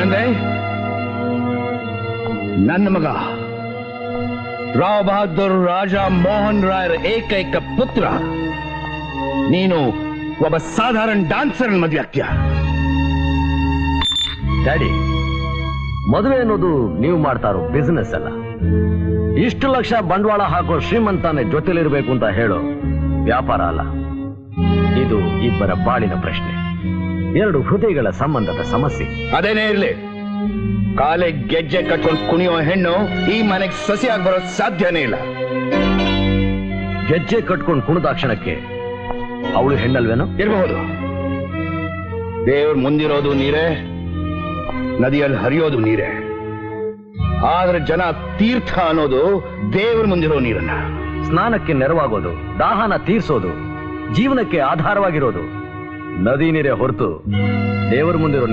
ಏನಂದ್ರೆ ನನ್ನ ಮಗ ರಾವ್ ಬಹದ್ದೂರ್ ರಾಜ ಮೋಹನ್ ರಾಯರ ಏಕೈಕ ಪುತ್ರ ನೀನು ಒಬ್ಬ ಸಾಧಾರಣ ಡಾನ್ಸರ್ ಮದುವೆ ಆಗ್ತೀಯ. ಡ್ಯಾಡಿ, ಮದುವೆ ಅನ್ನೋದು ನೀವು ಮಾಡ್ತಾರೋ ಬಿಸಿನೆಸ್ ಅಲ್ಲ. ಇಷ್ಟು ಲಕ್ಷ ಬಂಡವಾಳ ಹಾಕೋ ಶ್ರೀಮಂತನೇ ಜೊತೆಲಿರ್ಬೇಕು ಅಂತ ಹೇಳೋ ವ್ಯಾಪಾರ ಅಲ್ಲ. ಇದು ಇಬ್ಬರ ಬಾಳಿನ ಪ್ರಶ್ನೆ, ಎರಡು ಹೃದಯಗಳ ಸಂಬಂಧದ ಸಮಸ್ಯೆ. ಅದೇನೇ ಇರ್ಲಿ, ಕಾಲೆ ಗೆಜ್ಜೆ ಕಟ್ಕೊಂಡು ಕುಣಿಯೋ ಹೆಣ್ಣು ಈ ಮನೆಗೆ ಸೊಸೆಯಾಗಿ ಬರೋ ಸಾಧ್ಯನೇ ಇಲ್ಲ. ಗೆಜ್ಜೆ ಕಟ್ಕೊಂಡು ಕುಣಿದಾಕ್ಷಣಕ್ಕೆ ಅವಳು ಹೆಣ್ಣಲ್ವೇನೋ? ಇರಬಹುದು. ದೇವ್ರ ಮುಂದಿರೋದು ನೀರೇ, ನದಿಯಲ್ಲಿ ಹರಿಯೋದು ನೀರೇ. ಆದ್ರೆ ಜನ ತೀರ್ಥ ಅನ್ನೋದು ದೇವ್ರ ಮುಂದಿರೋ ನೀರನ್ನ. ಸ್ನಾನಕ್ಕೆ ನೆರವಾಗೋದು, ದಾಹನ ತೀರ್ಸೋದು, ಜೀವನಕ್ಕೆ ಆಧಾರವಾಗಿರೋದು ನದಿ ನೀರೇ ಹೊರತು ದೇವರ ಮುಂದಿರೋ